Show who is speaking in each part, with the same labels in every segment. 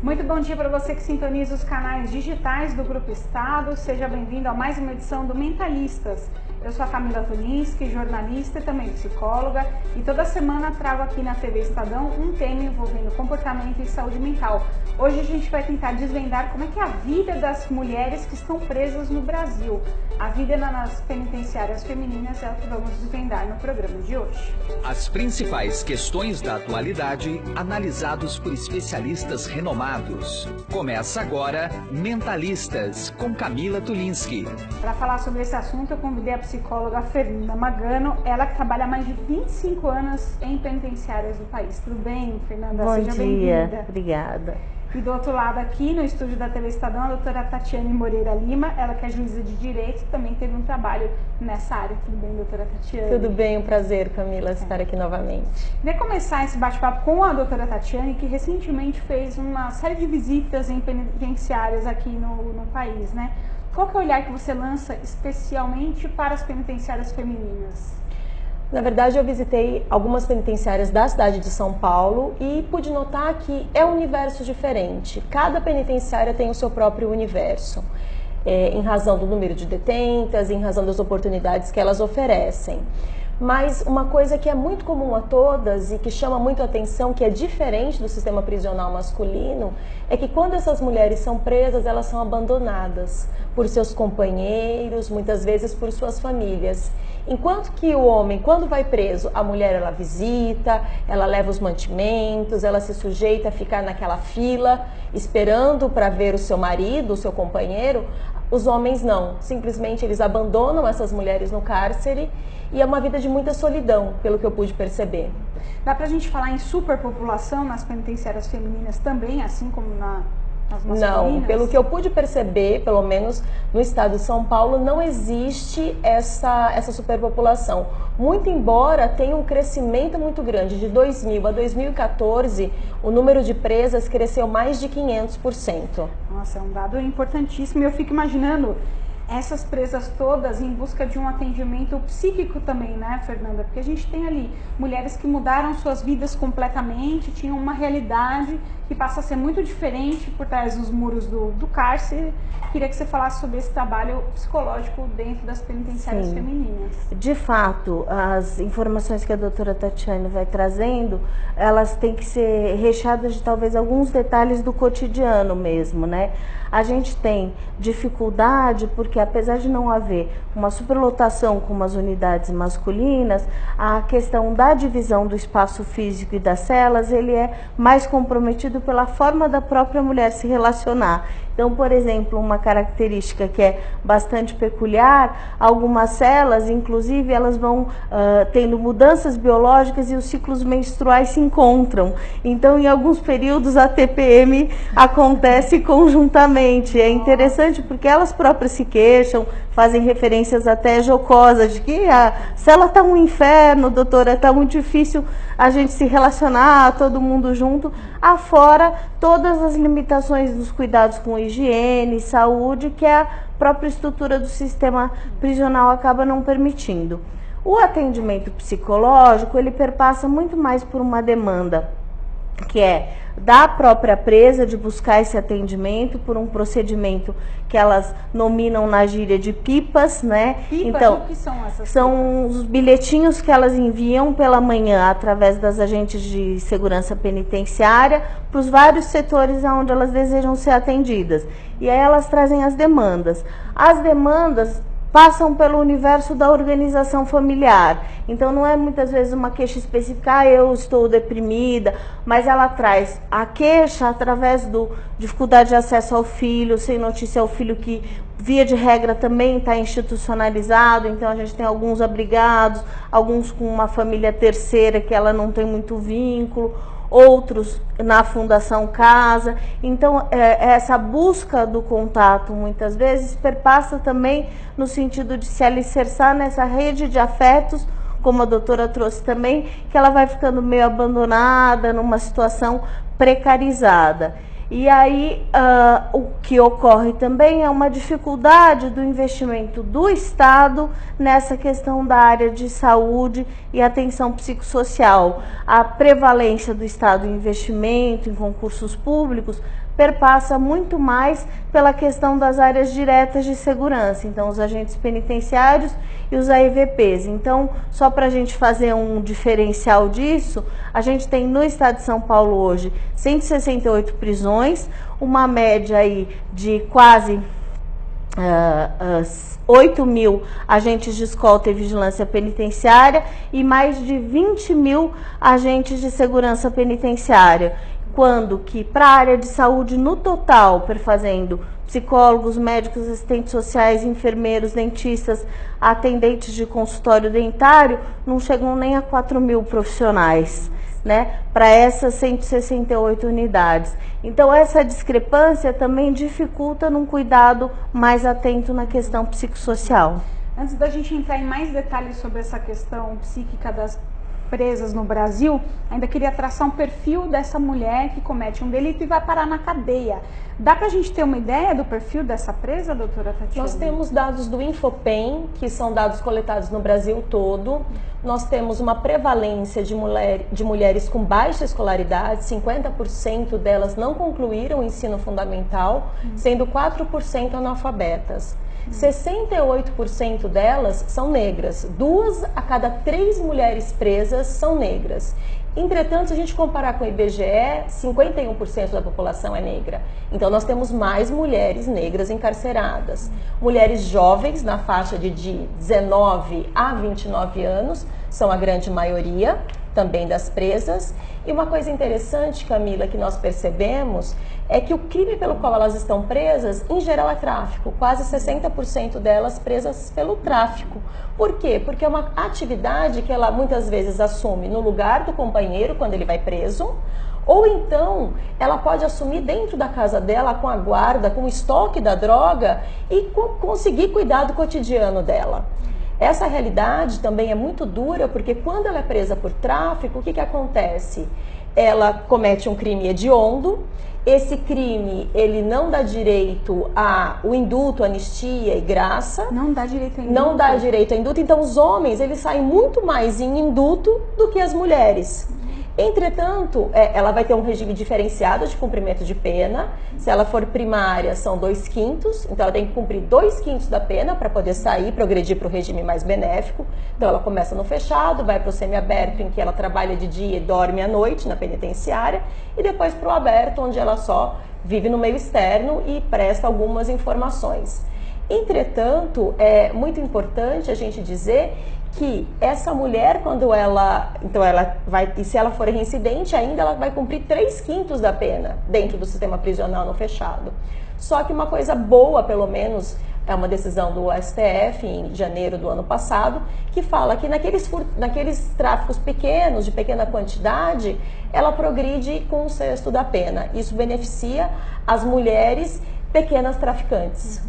Speaker 1: Muito bom dia para você que sintoniza os canais digitais do Grupo Estado. Seja bem-vindo a mais uma edição do Mentalistas. Eu sou a Camila Tulinski, jornalista e também psicóloga, e toda semana trago aqui na TV Estadão um tema envolvendo comportamento e saúde mental. Hoje a gente vai tentar desvendar como é que é a vida das mulheres que estão presas no Brasil. A vida nas penitenciárias femininas é o que vamos desvendar no programa de hoje.
Speaker 2: As principais questões da atualidade, analisados por especialistas renomados. Começa agora Mentalistas, com Camila Tulinski.
Speaker 1: Para falar sobre esse assunto, eu convidei a psicóloga Fernanda Magano, ela que trabalha há mais de 25 anos em penitenciárias do país. Tudo bem, Fernanda?
Speaker 3: Bom
Speaker 1: Seja
Speaker 3: dia,
Speaker 1: bem-vinda.
Speaker 3: Obrigada.
Speaker 1: E do outro lado aqui, no estúdio da TV Estadão, a doutora Tatiane Moreira Lima, ela que é juíza de direito, também teve um trabalho nessa área. Tudo bem, doutora Tatiane?
Speaker 3: Tudo bem, um prazer, Camila, estar aqui novamente.
Speaker 1: Queria começar esse bate-papo com a doutora Tatiane, que recentemente fez uma série de visitas em penitenciárias aqui no país, né? Qual que é o olhar que você lança especialmente para as penitenciárias femininas?
Speaker 3: Na verdade, eu visitei algumas penitenciárias da cidade de São Paulo e pude notar que é um universo diferente. Cada penitenciária tem o seu próprio universo, em razão do número de detentas, em razão das oportunidades que elas oferecem. Mas uma coisa que é muito comum a todas e que chama muito a atenção, que é diferente do sistema prisional masculino, é que quando essas mulheres são presas, elas são abandonadas por seus companheiros, muitas vezes por suas famílias. Enquanto que o homem, quando vai preso, a mulher ela visita, ela leva os mantimentos, ela se sujeita a ficar naquela fila, esperando para ver o seu marido, o seu companheiro. Os homens não, simplesmente eles abandonam essas mulheres no cárcere e é uma vida de muita solidão, pelo que eu pude perceber.
Speaker 1: Dá pra gente falar em superpopulação nas penitenciárias femininas também, assim como nas masculinas?
Speaker 3: Não, pelo que eu pude perceber, pelo menos no estado de São Paulo, não existe essa superpopulação. Muito embora tenha um crescimento muito grande. De 2000 a 2014, o número de presas cresceu mais de 500%.
Speaker 1: Nossa, é um dado importantíssimo e eu fico imaginando essas presas todas em busca de um atendimento psíquico também, né, Fernanda? Porque a gente tem ali mulheres que mudaram suas vidas completamente, tinham uma realidade que passa a ser muito diferente por trás dos muros do cárcere. Queria que você falasse sobre esse trabalho psicológico dentro das penitenciárias femininas.
Speaker 3: De fato, as informações que a doutora Tatiane vai trazendo, elas têm que ser recheadas de talvez alguns detalhes do cotidiano mesmo, né? A gente tem dificuldade porque, apesar de não haver uma superlotação como as unidades masculinas, a questão da divisão do espaço físico e das celas, ele é mais comprometido pela forma da própria mulher se relacionar. Então, por exemplo, uma característica que é bastante peculiar, algumas celas, inclusive, elas vão tendo mudanças biológicas e os ciclos menstruais se encontram. Então, em alguns períodos, a TPM acontece conjuntamente. É interessante porque elas próprias se queixam, fazem referências até jocosas de que a cela está um inferno, doutora, está muito difícil a gente se relacionar, todo mundo junto, afora todas as limitações dos cuidados com higiene, saúde, que a própria estrutura do sistema prisional acaba não permitindo. O atendimento psicológico, ele perpassa muito mais por uma demanda que é da própria presa de buscar esse atendimento por um procedimento que elas nominam na gíria de pipas, né?
Speaker 1: Pipas,
Speaker 3: então,
Speaker 1: o que são essas
Speaker 3: são
Speaker 1: pipas?
Speaker 3: os bilhetinhos que elas enviam pela manhã através das agentes de segurança penitenciária para os vários setores onde elas desejam ser atendidas. E aí elas trazem as demandas. As demandas passam pelo universo da organização familiar. Então não é muitas vezes uma queixa específica, eu estou deprimida, mas ela traz a queixa através do dificuldade de acesso ao filho, sem notícia ao filho que via de regra também está institucionalizado, então a gente tem alguns abrigados, alguns com uma família terceira que ela não tem muito vínculo, outros na Fundação Casa. Então, essa busca do contato, muitas vezes, perpassa também no sentido de se alicerçar nessa rede de afetos, como a doutora trouxe também, que ela vai ficando meio abandonada, numa situação precarizada. E aí, o que ocorre também é uma dificuldade do investimento do Estado nessa questão da área de saúde e atenção psicossocial. A prevalência do Estado em investimento em concursos públicos perpassa muito mais pela questão das áreas diretas de segurança, então os agentes penitenciários e os AEVPs. Então, só para a gente fazer um diferencial disso, a gente tem no estado de São Paulo hoje 168 prisões, uma média aí de quase 8 mil agentes de escolta e vigilância penitenciária e mais de 20 mil agentes de segurança penitenciária, quando que para a área de saúde no total, perfazendo psicólogos, médicos, assistentes sociais, enfermeiros, dentistas, atendentes de consultório dentário, não chegam nem a 4 mil profissionais, né, para essas 168 unidades. Então, essa discrepância também dificulta num cuidado mais atento na questão psicossocial.
Speaker 1: Antes da gente entrar em mais detalhes sobre essa questão psíquica das presas no Brasil, ainda queria traçar um perfil dessa mulher que comete um delito e vai parar na cadeia. Dá pra gente ter uma ideia do perfil dessa presa, doutora Tatiana?
Speaker 4: Nós temos dados do Infopem, que são dados coletados no Brasil todo. Nós temos uma prevalência de mulheres com baixa escolaridade, 50% delas não concluíram o ensino fundamental, sendo 4% analfabetas. 68% delas são negras, 2 a cada 3 mulheres presas são negras. Entretanto, se a gente comparar com o IBGE, 51% da população é negra. Então, nós temos mais mulheres negras encarceradas. Mulheres jovens, na faixa de 19 a 29 anos, são a grande maioria também das presas. E uma coisa interessante, Camila, que nós percebemos é que o crime pelo qual elas estão presas, em geral, é tráfico. Quase 60% delas presas pelo tráfico. Por quê? Porque é uma atividade que ela muitas vezes assume no lugar do companheiro quando ele vai preso, ou então ela pode assumir dentro da casa dela com a guarda, com o estoque da droga e conseguir cuidar do cotidiano dela. Essa realidade também é muito dura, porque quando ela é presa por tráfico, o que acontece? Ela comete um crime hediondo. Esse crime, ele não dá direito ao indulto, anistia e graça.
Speaker 1: Não dá direito a indulto?
Speaker 4: Não dá direito a indulto. Então, os homens, eles saem muito mais em indulto do que as mulheres. Entretanto, ela vai ter um regime diferenciado de cumprimento de pena. Se ela for primária, são 2/5, então ela tem que cumprir 2/5 da pena para poder sair, progredir para o regime mais benéfico. Então ela começa no fechado, vai para o semiaberto, em que ela trabalha de dia e dorme à noite na penitenciária, e depois para o aberto, onde ela só vive no meio externo e presta algumas informações. Entretanto, é muito importante a gente dizer que essa mulher, quando ela vai, e se ela for reincidente ainda, ela vai cumprir 3/5 da pena dentro do sistema prisional no fechado. Só que uma coisa boa, pelo menos, é uma decisão do STF em janeiro do ano passado, que fala que naqueles tráficos pequenos, de pequena quantidade, ela progride com 1/6 da pena. Isso beneficia as mulheres pequenas traficantes.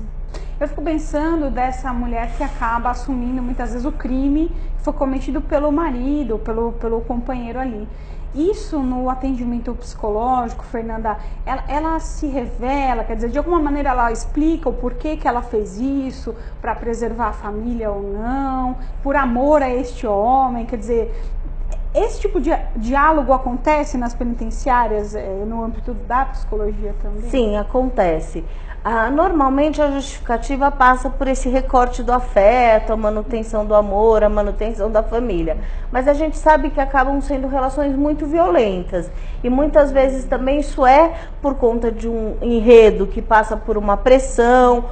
Speaker 1: Eu fico pensando dessa mulher que acaba assumindo muitas vezes o crime que foi cometido pelo marido, pelo companheiro ali. Isso no atendimento psicológico, Fernanda, ela se revela, quer dizer, de alguma maneira ela explica o porquê que ela fez isso, para preservar a família ou não, por amor a este homem, quer dizer, esse tipo de diálogo acontece nas penitenciárias, no âmbito da psicologia também?
Speaker 3: Sim, acontece. Normalmente a justificativa passa por esse recorte do afeto, a manutenção do amor, a manutenção da família. Mas a gente sabe que acabam sendo relações muito violentas. E muitas vezes também isso é por conta de um enredo que passa por uma pressão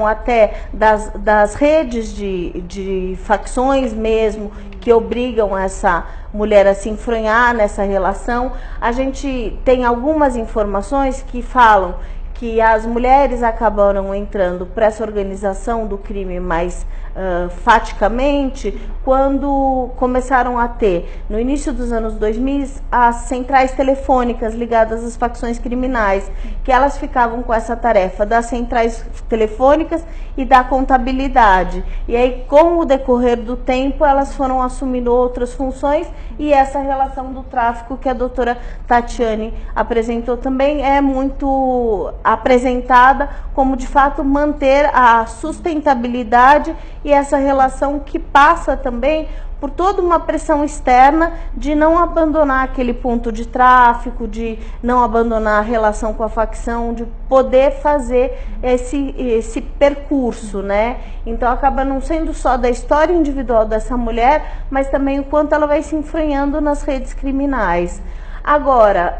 Speaker 3: até das redes de facções mesmo, que obrigam essa mulher a se enfronhar nessa relação. A gente tem algumas informações que falam que as mulheres acabaram entrando para essa organização do crime mais faticamente quando começaram a ter, no início dos anos 2000, as centrais telefônicas ligadas às facções criminais, que elas ficavam com essa tarefa das centrais telefônicas e da contabilidade. E aí, com o decorrer do tempo, elas foram assumindo outras funções, e essa relação do tráfico que a doutora Tatiane apresentou também é muito apresentada como, de fato, manter a sustentabilidade e essa relação que passa também por toda uma pressão externa de não abandonar aquele ponto de tráfico, de não abandonar a relação com a facção, de poder fazer esse percurso, né? Então acaba não sendo só da história individual dessa mulher, mas também o quanto ela vai se enfranhando nas redes criminais. Agora,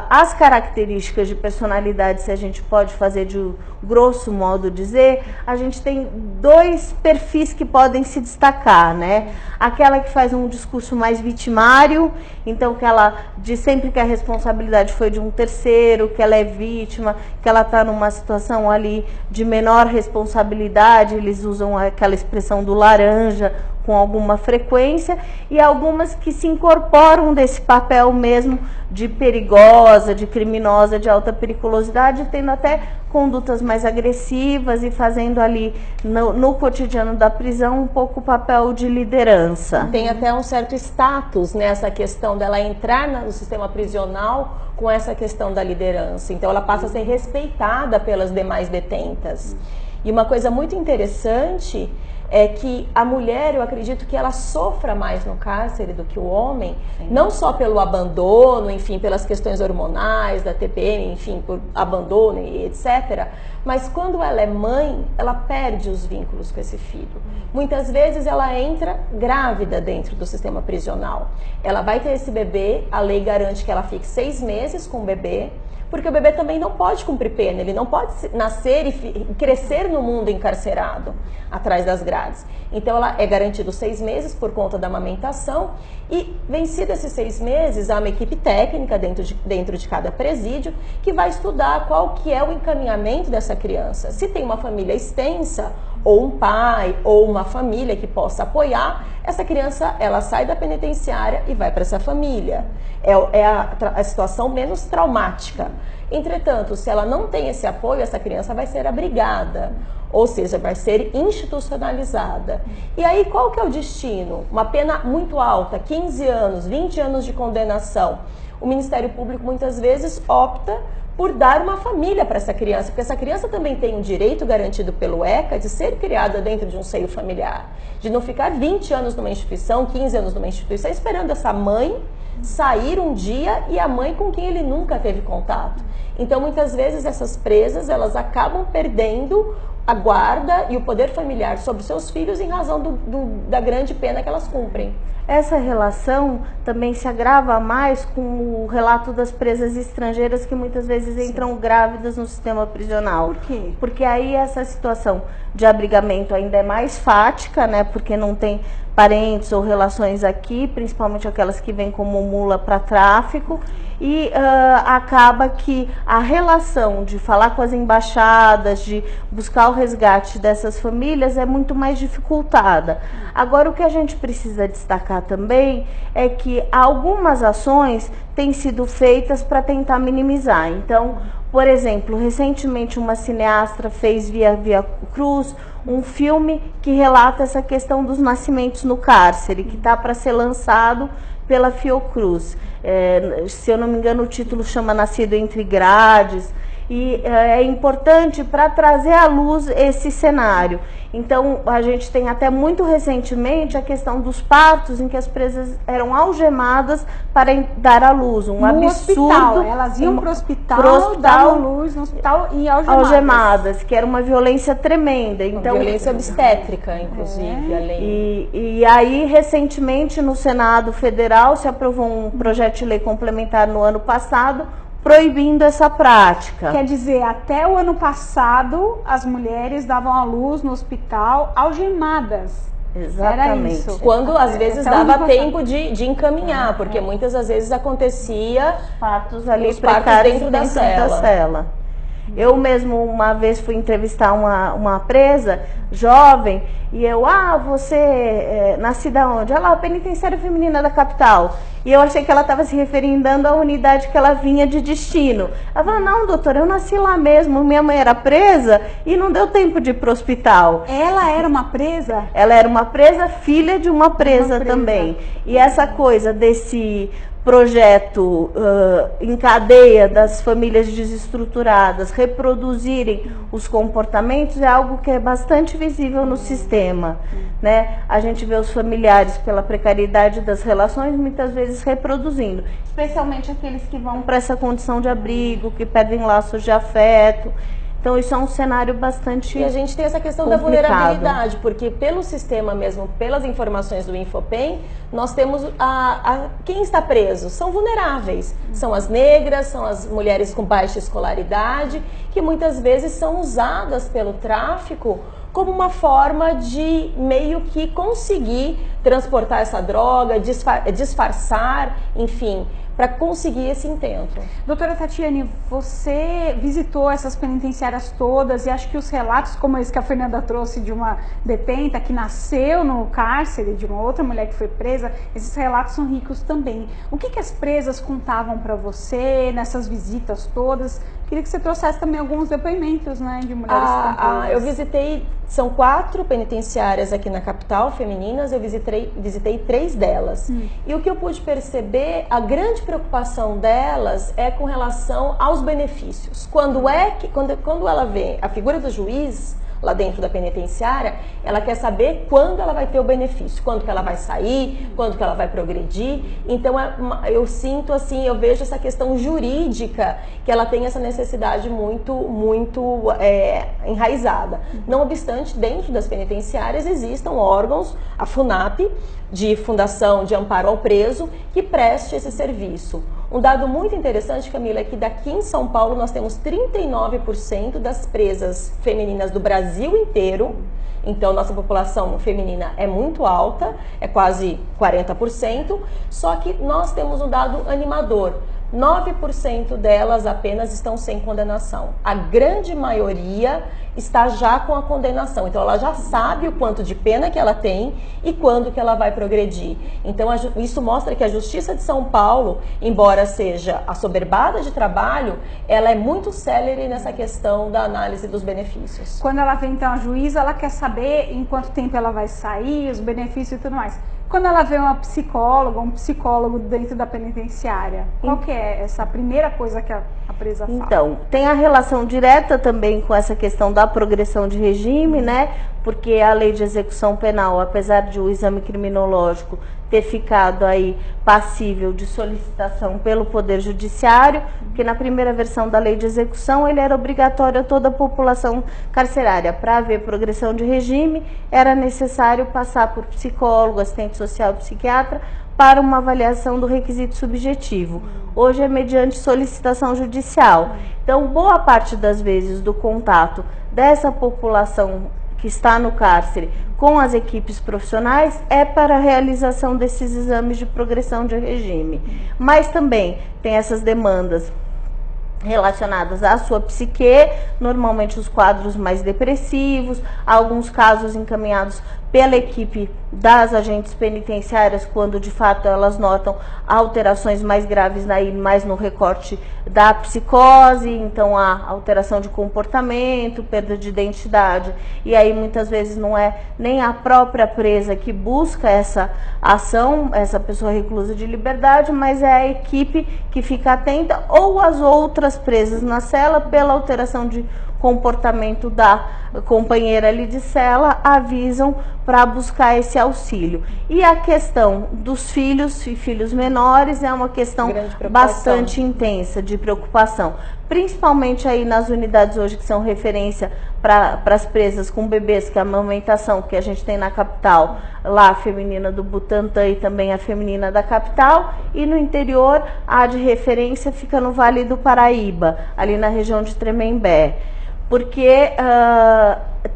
Speaker 3: as características de personalidade, se a gente pode fazer de grosso modo dizer, a gente tem dois perfis que podem se destacar, né? Aquela que faz um discurso mais vitimário, então que ela diz sempre que a responsabilidade foi de um terceiro, que ela é vítima, que ela está numa situação ali de menor responsabilidade, eles usam aquela expressão do laranja com alguma frequência, e algumas que se incorporam desse papel mesmo de perigosa, de criminosa, de alta periculosidade, tendo até condutas mais agressivas e fazendo ali no cotidiano da prisão um pouco o papel de liderança.
Speaker 4: Tem até um certo status nessa questão dela entrar no sistema prisional com essa questão da liderança. Então ela passa a ser respeitada pelas demais detentas. E uma coisa muito interessante é que a mulher, eu acredito que ela sofra mais no cárcere do que o homem, não só pelo abandono, enfim, pelas questões hormonais, da TPM, enfim, por abandono e etc., mas quando ela é mãe, ela perde os vínculos com esse filho. Muitas vezes ela entra grávida dentro do sistema prisional. Ela vai ter esse bebê, a lei garante que ela fique 6 meses com o bebê, porque o bebê também não pode cumprir pena, ele não pode nascer e crescer no mundo encarcerado, atrás das grades. Então ela é garantido 6 meses por conta da amamentação e, vencido esses 6 meses, há uma equipe técnica dentro de cada presídio que vai estudar qual que é o encaminhamento dessa criança. Se tem uma família extensa, ou um pai, ou uma família que possa apoiar, essa criança, ela sai da penitenciária e vai para essa família. É a situação menos traumática. Entretanto, se ela não tem esse apoio, essa criança vai ser abrigada, ou seja, vai ser institucionalizada. E aí, qual que é o destino? Uma pena muito alta, 15 anos, 20 anos de condenação. O Ministério Público, muitas vezes, opta por dar uma família para essa criança, porque essa criança também tem um direito garantido pelo ECA de ser criada dentro de um seio familiar, de não ficar 20 anos numa instituição, 15 anos numa instituição, esperando essa mãe sair um dia e a mãe com quem ele nunca teve contato. Então, muitas vezes, essas presas, elas acabam perdendo a guarda e o poder familiar sobre seus filhos em razão da grande pena que elas cumprem.
Speaker 3: Essa relação também se agrava mais com o relato das presas estrangeiras que muitas vezes entram grávidas no sistema prisional.
Speaker 1: Por quê?
Speaker 3: Porque aí essa situação de abrigamento ainda é mais fática, né? Porque não tem parentes ou relações aqui, principalmente aquelas que vêm como mula para tráfico, e acaba que a relação de falar com as embaixadas, de buscar o resgate dessas famílias é muito mais dificultada. Agora, o que a gente precisa destacar também é que algumas ações têm sido feitas para tentar minimizar. Então, por exemplo, recentemente uma cineasta fez via Cruz um filme que relata essa questão dos nascimentos no cárcere, que está para ser lançado pela Fiocruz. Se eu não me engano, o título chama Nascido Entre Grades. E é importante para trazer à luz esse cenário. Então, a gente tem até muito recentemente a questão dos partos em que as presas eram algemadas para dar à luz. Um absurdo.
Speaker 1: Hospital. Elas iam para o hospital, dar luz no hospital e algemadas.
Speaker 3: Que era uma violência tremenda. Então,
Speaker 4: violência obstétrica, inclusive. Além...
Speaker 3: E aí, recentemente, no Senado Federal, se aprovou um projeto de lei complementar no ano passado, proibindo essa prática.
Speaker 1: Quer dizer, até o ano passado, as mulheres davam à luz no hospital algemadas.
Speaker 3: Exatamente.
Speaker 1: Era isso.
Speaker 4: Quando às vezes dava tempo de encaminhar, porque muitas das vezes acontecia
Speaker 3: partos ali
Speaker 4: os partos dentro da cela.
Speaker 3: Eu mesmo uma vez fui entrevistar uma presa jovem e eu, você nascida onde? Ela, penitenciária feminina da capital. E eu achei que ela estava se referindo à unidade que ela vinha de destino. Ela falou, não, doutora, eu nasci lá mesmo, minha mãe era presa e não deu tempo de ir pro hospital.
Speaker 1: Ela era uma presa?
Speaker 3: Ela era uma presa, filha de uma presa também. E essa coisa desse projeto em cadeia das famílias desestruturadas reproduzirem os comportamentos é algo que é bastante visível no sistema, né? A gente vê os familiares, pela precariedade das relações, muitas vezes reproduzindo, especialmente aqueles que vão para essa condição de abrigo, que perdem laços de afeto. Então isso é um cenário bastante
Speaker 4: E a gente tem essa questão
Speaker 3: complicado.
Speaker 4: da vulnerabilidade, porque pelo sistema mesmo, pelas informações do Infopem, nós temos quem está preso são vulneráveis, são as negras, são as mulheres com baixa escolaridade, que muitas vezes são usadas pelo tráfico como uma forma de meio que conseguir transportar essa droga, disfarçar, enfim, para conseguir esse intento.
Speaker 1: Doutora Tatiane, você visitou essas penitenciárias todas e acho que os relatos como esse que a Fernanda trouxe de uma detenta que nasceu no cárcere, de uma outra mulher que foi presa, esses relatos são ricos também. O que as presas contavam para você nessas visitas todas? Queria que você trouxesse também alguns depoimentos, né, de mulheres presas.
Speaker 4: Eu visitei, são 4 penitenciárias aqui na capital, femininas, eu visitei 3 delas. E o que eu pude perceber, a grande preocupação delas é com relação aos benefícios. Quando ela vê a figura do juiz lá dentro da penitenciária, ela quer saber quando ela vai ter o benefício, quando que ela vai sair, quando que ela vai progredir. Então eu sinto assim, eu vejo essa questão jurídica, que ela tem essa necessidade muito enraizada. Não obstante, dentro das penitenciárias existam órgãos, a FUNAP, de Fundação de Amparo ao Preso, que preste esse serviço. Um dado muito interessante, Camila, é que daqui em São Paulo nós temos 39% das presas femininas do Brasil inteiro. Então, nossa população feminina é muito alta, é quase 40%, só que nós temos um dado animador. 9% delas apenas estão sem condenação. A grande maioria está já com a condenação. Então, ela já sabe o quanto de pena que ela tem e quando que ela vai progredir. Então, isso mostra que a Justiça de São Paulo, embora seja assoberbada de trabalho, ela é muito célere nessa questão da análise dos benefícios.
Speaker 1: Quando ela vem, então, a juíza, ela quer saber em quanto tempo ela vai sair, os benefícios e tudo mais. Quando ela vê uma psicóloga, um psicólogo dentro da penitenciária, qual que é essa primeira coisa que a presa fala?
Speaker 3: Então, tem a relação direta também com essa questão da progressão de regime, né? Porque a lei de execução penal, apesar de o exame criminológico ter ficado aí passível de solicitação pelo Poder Judiciário, porque na primeira versão da lei de execução ele era obrigatório a toda a população carcerária. Para haver progressão de regime, era necessário passar por psicólogo, assistente social, psiquiatra, para uma avaliação do requisito subjetivo. Hoje é mediante solicitação judicial. Então, boa parte das vezes do contato dessa população que está no cárcere com as equipes profissionais é para a realização desses exames de progressão de regime. Mas também tem essas demandas relacionadas à sua psique, normalmente os quadros mais depressivos, alguns casos encaminhados pela equipe das agentes penitenciárias, quando de fato elas notam alterações mais graves mais no recorte da psicose, então a alteração de comportamento, perda de identidade, e aí muitas vezes não é nem a própria presa que busca essa ação, essa pessoa reclusa de liberdade, mas é a equipe que fica atenta, ou as outras presas na cela, pela alteração de comportamento da companheira ali de cela, avisam para buscar esse auxílio. E a questão dos filhos e filhos menores é uma questão bastante intensa de preocupação, principalmente aí nas unidades hoje que são referência para as presas com bebês, que é a amamentação que a gente tem na capital, lá a feminina do Butantã e também a feminina da capital, e no interior a de referência fica no Vale do Paraíba, ali na região de Tremembé, porque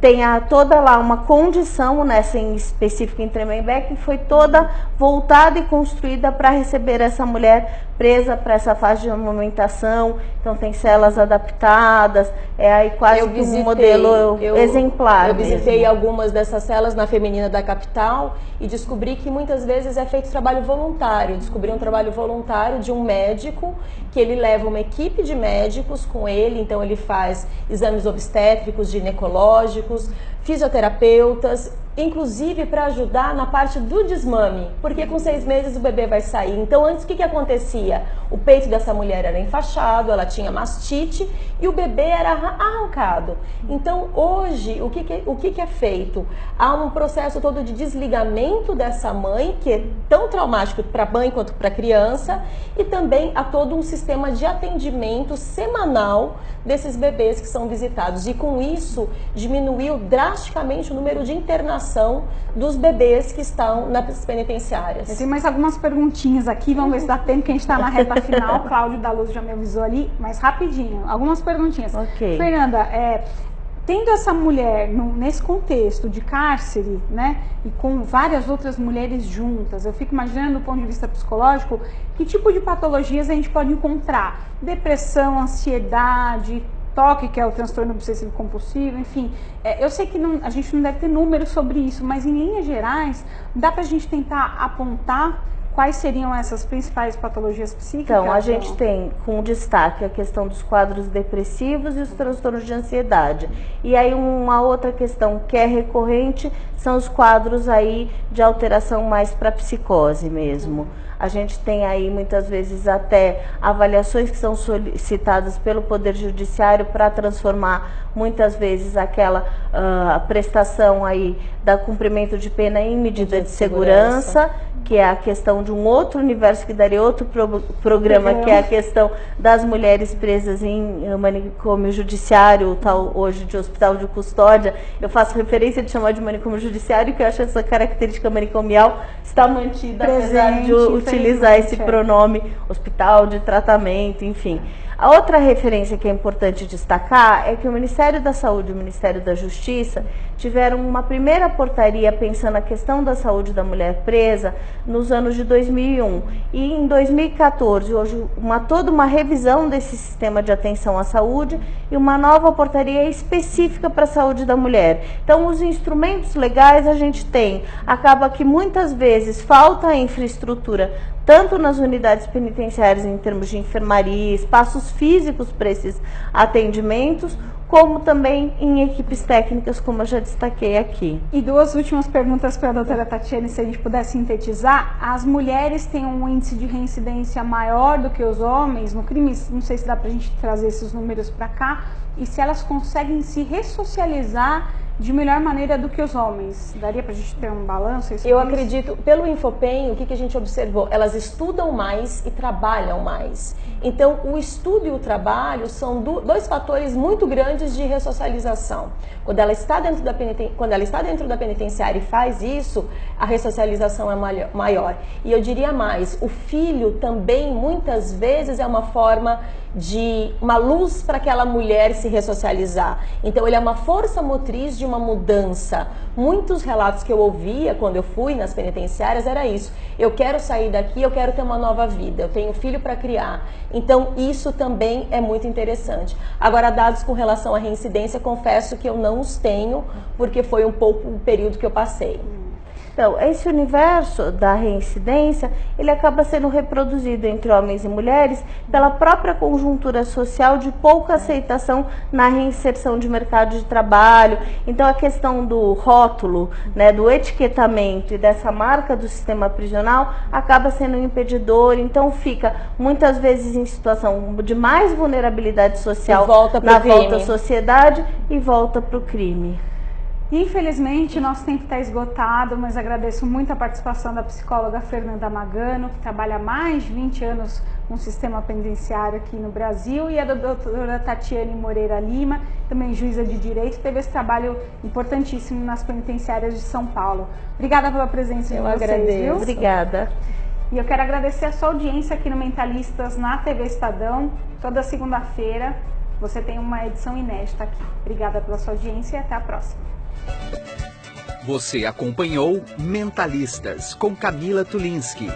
Speaker 3: tem toda lá uma condição, nessa em específico em Tremembé, que foi toda voltada e construída para receber essa mulher presa para essa fase de amamentação. Então tem celas adaptadas, é aí quase um modelo exemplar.
Speaker 4: Eu visitei algumas dessas celas na feminina da capital e descobri que muitas vezes é feito trabalho voluntário. Descobri um trabalho voluntário de um médico, que ele leva uma equipe de médicos com ele, então ele faz exame exames obstétricos, ginecológicos, fisioterapeutas, inclusive para ajudar na parte do desmame, porque com 6 meses o bebê vai sair. Então antes o que acontecia? O peito dessa mulher era enfaixado, ela tinha mastite e o bebê era arrancado. Então hoje o que é feito? Há um processo todo de desligamento dessa mãe, que é tão traumático para a mãe quanto para a criança, e também há todo um sistema de atendimento semanal desses bebês que são visitados. E com isso diminuiu drasticamente o número de internações dos bebês que estão nas penitenciárias.
Speaker 1: Eu tenho mais algumas perguntinhas aqui, vamos ver se dá tempo, que a gente está na reta final. Cláudio da Luz já me avisou ali, mas rapidinho, algumas perguntinhas.
Speaker 3: Ok.
Speaker 1: Fernanda, tendo essa mulher nesse contexto de cárcere, né, e com várias outras mulheres juntas, eu fico imaginando do ponto de vista psicológico, que tipo de patologias a gente pode encontrar? Depressão, ansiedade, TOC, que é o transtorno obsessivo compulsivo, enfim. Eu sei que a gente não deve ter números sobre isso, mas em linhas gerais, dá pra gente tentar apontar quais seriam essas principais patologias psíquicas?
Speaker 3: Então, a gente tem com destaque a questão dos quadros depressivos e os transtornos de ansiedade. E aí uma outra questão que é recorrente são os quadros aí de alteração mais para psicose mesmo. A gente tem aí muitas vezes até avaliações que são solicitadas pelo Poder Judiciário para transformar muitas vezes aquela prestação aí da cumprimento de pena em medida de segurança, que é a questão de um outro universo que daria outro programa, que é a questão das mulheres presas em manicômio judiciário, tal hoje de hospital de custódia. Eu faço referência de chamar de manicômio judiciário, que eu acho essa característica manicomial está mantida, apesar de utilizar esse pronome hospital de tratamento, enfim. A outra referência que é importante destacar é que o Ministério da Saúde e o Ministério da Justiça tiveram uma primeira portaria pensando na questão da saúde da mulher presa nos anos de 2001. E em 2014, hoje, toda uma revisão desse sistema de atenção à saúde e uma nova portaria específica para a saúde da mulher. Então, os instrumentos legais a gente tem. Acaba que muitas vezes falta a infraestrutura, tanto nas unidades penitenciárias em termos de enfermaria, espaços físicos para esses atendimentos, como também em equipes técnicas, como eu já destaquei aqui.
Speaker 1: E duas últimas perguntas para a doutora Tatiane, se a gente puder sintetizar. As mulheres têm um índice de reincidência maior do que os homens no crime? Não sei se dá para a gente trazer esses números para cá. E se elas conseguem se ressocializar de melhor maneira do que os homens? Daria para a gente ter um balanço?
Speaker 4: Eu acredito, pelo Infopem, o que a gente observou? Elas estudam mais e trabalham mais. Então, o estudo e o trabalho são dois fatores muito grandes de ressocialização. Quando ela está dentro da penitenciária e faz isso, a ressocialização é maior. E eu diria mais, o filho também, muitas vezes, é uma forma de uma luz para aquela mulher se ressocializar. Então, ele é uma força motriz de uma mudança. Muitos relatos que eu ouvia quando eu fui nas penitenciárias era isso. Eu quero sair daqui, eu quero ter uma nova vida, eu tenho filho para criar. Então, isso também é muito interessante. Agora, dados com relação à reincidência, confesso que eu não os tenho, porque foi um pouco o período que eu passei.
Speaker 3: Então, esse universo da reincidência, ele acaba sendo reproduzido entre homens e mulheres pela própria conjuntura social de pouca aceitação na reinserção de mercado de trabalho. Então, a questão do rótulo, né, do etiquetamento e dessa marca do sistema prisional acaba sendo um impedidor. Então, fica muitas vezes em situação de mais vulnerabilidade social volta à sociedade e volta para o crime.
Speaker 1: Infelizmente, nosso tempo está esgotado, mas agradeço muito a participação da psicóloga Fernanda Magano, que trabalha há mais de 20 anos no sistema penitenciário aqui no Brasil, e a da doutora Tatiane Moreira Lima, também juíza de direito, teve esse trabalho importantíssimo nas penitenciárias de São Paulo. Obrigada pela presença de vocês.
Speaker 3: Agradeço.
Speaker 1: Viu?
Speaker 3: Obrigada.
Speaker 1: E eu quero agradecer a sua audiência aqui no Mentalistas na TV Estadão, toda segunda-feira. Você tem uma edição inédita aqui. Obrigada pela sua audiência e até a próxima.
Speaker 2: Você acompanhou Mentalistas com Camila Tulinski.